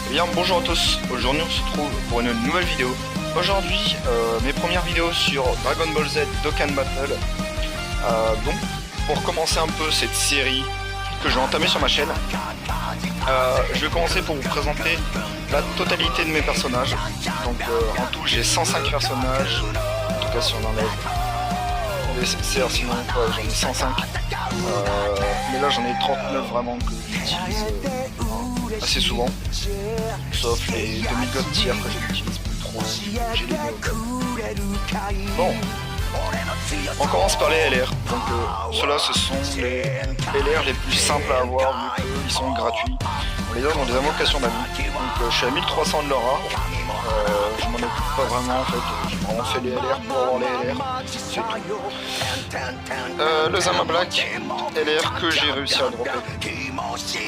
Eh bien bonjour à tous, aujourd'hui on se retrouve pour une nouvelle vidéo. Aujourd'hui mes premières vidéos sur Dragon Ball Z Dokkan Battle. Donc pour commencer un peu cette série que je vais entamer sur ma chaîne, je vais commencer pour vous présenter la totalité de mes personnages. Donc en tout j'ai 105 personnages, en tout cas si on enlève les CR, sinon j'en ai 105. Mais là j'en ai 39 vraiment que j'utilise assez souvent, sauf les demi-god tiers que je n'utilise plus trop, j'ai les néo-god. Bon, on commence par les LR, donc ceux-là ce sont les LR les plus simples à avoir vu qu'ils sont gratuits. On les donne dans des invocations d'amis, donc je suis à 1300 de leur art, je m'en occupe pas vraiment en fait, j'ai vraiment fait les LR pour avoir les LR, c'est tout. Le Zama Black LR que j'ai réussi à dropper,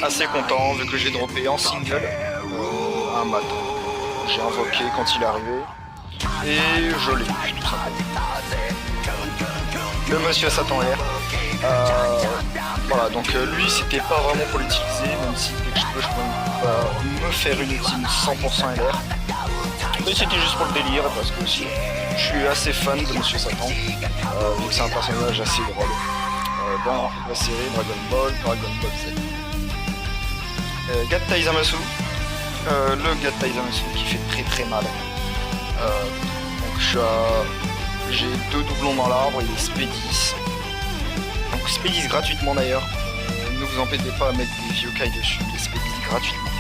assez content vu que j'ai droppé en single un mat. J'ai invoqué quand il est arrivé et je l'ai eu tout simplement. Le Monsieur Satan LR, voilà, donc lui c'était pas vraiment pour l'utiliser, même si dès que je peux me faire une team 100% LR. Mais c'était juste pour le délire parce que aussi je suis assez fan de Monsieur Satan, vu que c'est un personnage assez drôle dans la série Dragon Ball Z. Gattai Zamasu, le Gattai Zamasu qui fait très mal. Donc j'ai deux doublons dans l'arbre, il est Spédis. Donc Spédis gratuitement d'ailleurs. Ne vous embêtez pas à mettre des Vyokai dessus, des Spédis gratuitement.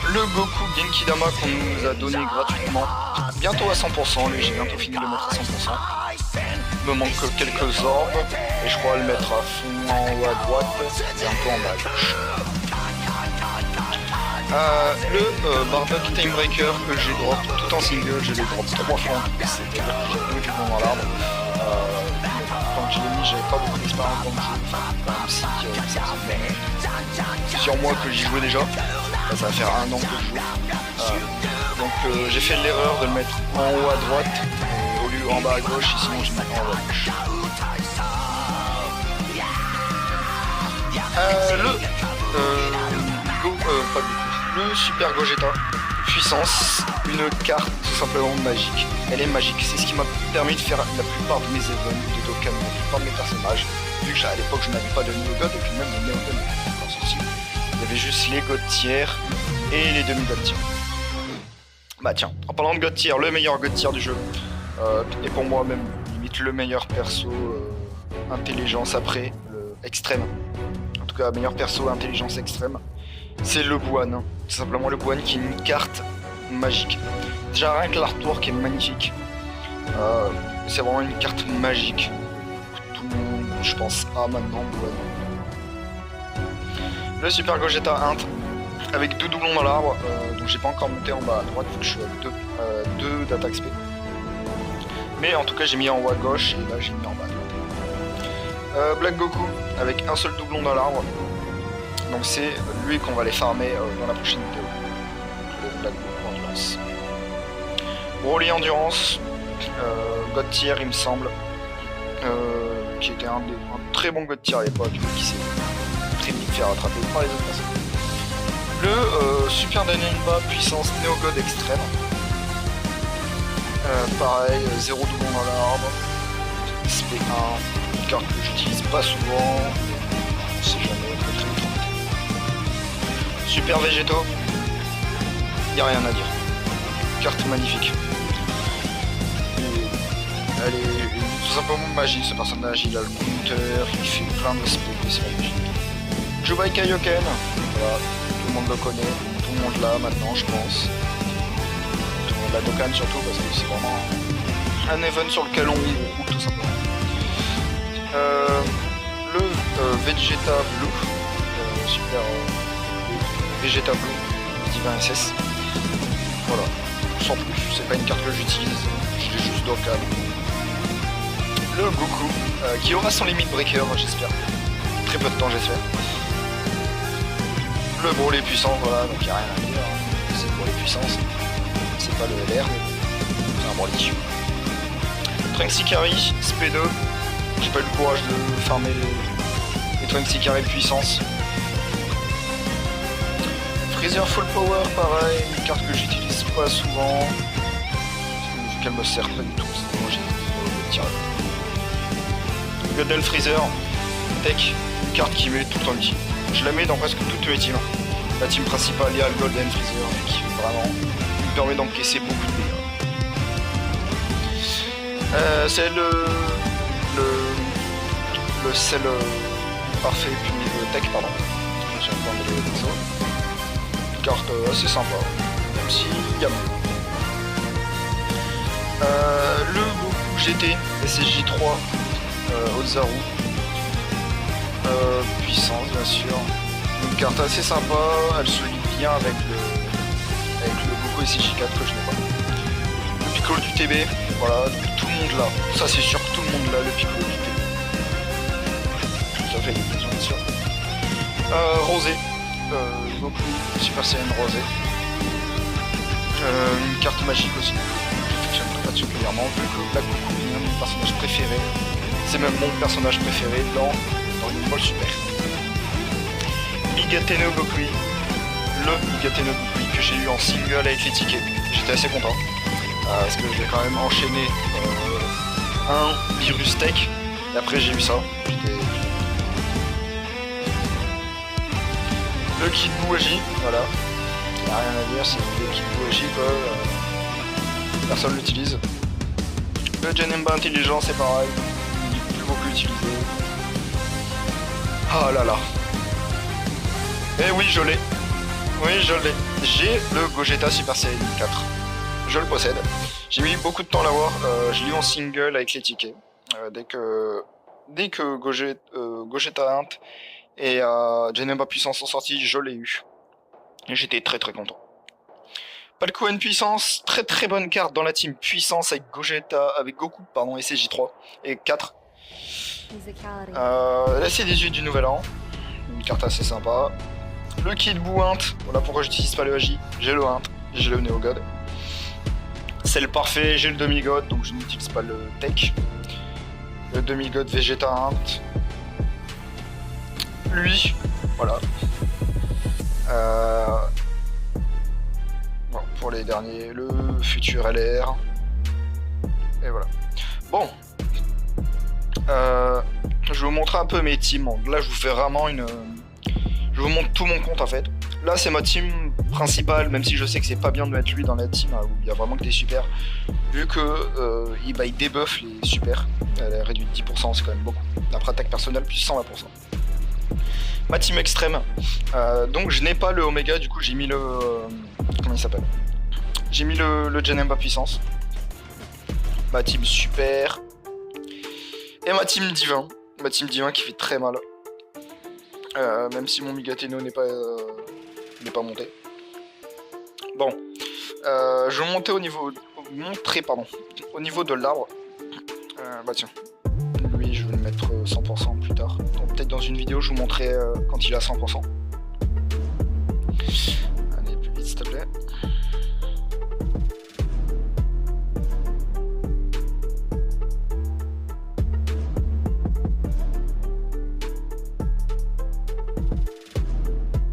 Le Goku Genkidama qu'on nous a donné gratuitement, bientôt à 100%, lui j'ai bientôt fini de le mettre à 100%. Il me manque quelques orbes, et je crois le mettre à fond en haut à droite, et un peu en bas à gauche. Le Bardock Timebreaker que j'ai drop tout en single, je l'ai drop 3 fois en plus, c'est-à-dire que j'ai 2 du bon dans l'arbre. Quand je l'ai mis, j'avais pas beaucoup d'expérience dans le jeu, même si ça faisait plusieurs mois que j'y jouais déjà. Ça va faire un an que je joue. Donc j'ai fait l'erreur de le mettre en haut à droite au lieu en bas à gauche, et sinon je mets en haut à gauche. Le Super Gogeta puissance, une carte tout simplement magique. Elle est magique, c'est ce qui m'a permis de faire la plupart de mes events de Dokkan, la plupart de mes personnages, vu que à l'époque je n'avais pas de Neo-God et puis même les Neo-God n'étaient pas encore sortis. Il y avait juste les God tier et les demi-God tier. Bah tiens, en parlant de God tier, le meilleur God tier du jeu, et pour moi même limite le meilleur perso intelligence après, le extrême. En tout cas, meilleur perso intelligence extrême, c'est le Buan. Hein. Tout simplement le Buan qui est une carte magique. Déjà rien que l'artwork est magnifique. C'est vraiment une carte magique. Tout le monde, je pense, a maintenant Buan. Le Super Gogeta Int avec 2 doublons dans l'arbre, donc j'ai pas encore monté en bas à droite vu que je suis à 2 d'attaque spé. Mais en tout cas j'ai mis en haut à gauche et là j'ai mis en bas à droite. Black Goku avec un seul doublon dans l'arbre, donc c'est lui qu'on va aller farmer dans la prochaine vidéo. Le Black Goku Endurance. Broly Endurance, God tier il me semble, qui était un très bon God tier à l'époque, qui s'est très vite fait rattraper par les autres personnes. Le Super Danenba puissance Néo-God extrême. Pareil, 0 doublon dans l'arbre. SP1, une carte que j'utilise pas souvent. On sait jamais, très vite. Super Végéto. Y'a rien à dire. Carte magnifique. Elle est tout simplement magique ce personnage, il a le counter, il fait plein de spells, c'est magnifique. Jubai Kaioken, voilà, tout le monde le connaît, tout le monde l'a maintenant je pense. Tout le monde l'a Dokkan surtout parce que c'est vraiment un event sur lequel on roule tout simplement. Le Vegeta Blue, Super Vegeta Blue, Divin SS. Voilà, sans plus, c'est pas une carte que j'utilise, je l'ai juste Dokkan. Le Goku, qui aura son limit breaker, j'espère. Très peu de temps j'espère. Le Broly puissant, voilà, donc il n'y a rien à dire, hein. C'est pour les puissances, c'est pas le LR, c'est un Broly. Trunks Ikari, SP2, j'ai pas eu le courage de farmer les Trunks Ikari puissance. Freezer Full Power, pareil, une carte que j'utilise pas souvent. Vu qu'elle me sert pas du tout, sinon j'ai tiré. Godel Freezer, Tech, une carte qui met tout le temps utile. Je la mets dans presque toutes mes teams. La team principale, il y a le Golden Freezer qui vraiment me permet d'encaisser beaucoup de dégâts. C'est le sel parfait puis le tech, pardon. Je suis en train de le perso. Une carte assez sympa, même si il y a moins. Le Goku GT SSJ3 Ozaru. Puissance, bien sûr. Une carte assez sympa, elle se lie bien avec le Goku SSJ4 que je n'ai pas. Le Piccolo du TB, voilà, tout le monde l'a. Ça c'est sûr que tout le monde l'a, le Piccolo du TB. Ça fait des bien sûr. Rosé, Goku Super Saiyan Rosé. Une carte magique aussi, que j'aime particulièrement, vu que la Goku est mon personnage préféré. C'est même mon personnage préféré dans une Ball Super. Higateno Gokui, le Higateno Gokui que j'ai eu en single avec les tickets. J'étais assez content parce que j'ai quand même enchaîné un virus tech et après j'ai eu ça. Le Kid Buu-Aji, voilà. Il n'y a rien à dire, c'est le Kid Buu-Aji quoi. Personne l'utilise. Le Janemba intelligent c'est pareil, il est plus beaucoup utilisé. Ah là là. Eh oui, je l'ai. Oui, je l'ai. J'ai le Gogeta Super Saiyan 4. Je le possède. J'ai mis beaucoup de temps à l'avoir. Je l'ai eu en single avec les tickets. Dès que Gogeta Int et Janemba Puissance sont sortis, je l'ai eu. Et j'étais très très content. Palkoen Puissance, très très bonne carte dans la team Puissance avec Goku, pardon, SSJ3 et 4. La C18 du Nouvel An, une carte assez sympa. Le Kid Buu Int, voilà pourquoi j'utilise pas le Agi, j'ai le Int, j'ai le Neo God. C'est le parfait, j'ai le Demi-God, donc je n'utilise pas le Tech. Le Demi-God Vegeta Int. Lui, voilà. Bon, pour les derniers, le futur LR. Et voilà. Bon. Je vais vous montrer un peu mes teams. Là, je vous fais vraiment je vous montre tout mon compte en fait. Là, c'est ma team principale, même si je sais que c'est pas bien de mettre lui dans la team où il y a vraiment que des super. Vu que il débuff les super. Elle est réduite de 10%, c'est quand même beaucoup. Après attaque personnelle, plus 120%. Ma team extrême. Donc, je n'ai pas le Omega, du coup, j'ai mis le. Comment il s'appelle? J'ai mis le Janemba Puissance. Ma team super. Et ma team divin. Ma team divin qui fait très mal. Même si mon Migateno n'est pas monté. Bon. Je vais monter au niveau de l'arbre. Bah tiens. Lui je vais le mettre 100% plus tard. Donc peut-être dans une vidéo je vous montrerai quand il est à 100%. Allez plus vite s'il te plaît.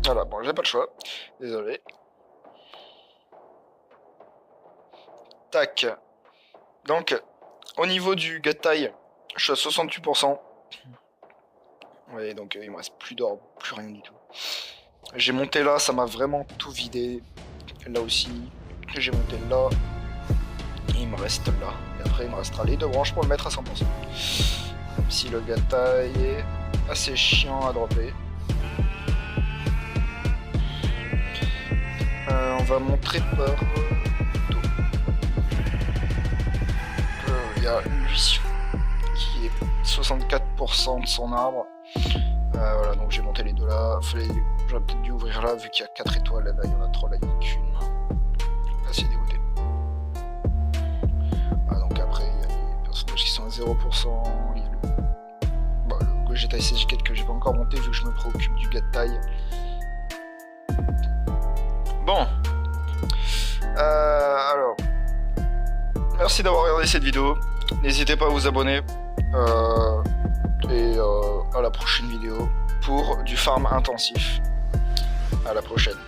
Voilà, bon, j'ai pas le choix. Désolé. Tac. Donc, au niveau du gut taille, je suis à 68%. Oui, donc il me reste plus d'or, plus rien du tout. J'ai monté là, ça m'a vraiment tout vidé. Là aussi, j'ai monté là. Et il me reste là. Et après, il me restera les deux branches pour le mettre à 100%. Même si le gut taille est assez chiant à dropper. On va montrer par tout. Il y a lui qui est 64% de son arbre. Voilà, donc j'ai monté les deux là. J'aurais peut-être dû ouvrir là vu qu'il y a 4 étoiles. Là, il y en a 3, là, il n'y en a qu'une. Là, c'est dégoûté. Ah, donc après, il y a les personnages qui sont à 0%. Il y a le Gogeta SSJ4 que j'ai pas encore monté vu que je me préoccupe du gars de taille. Bon, alors, merci d'avoir regardé cette vidéo, n'hésitez pas à vous abonner, et à la prochaine vidéo pour du farm intensif, à la prochaine.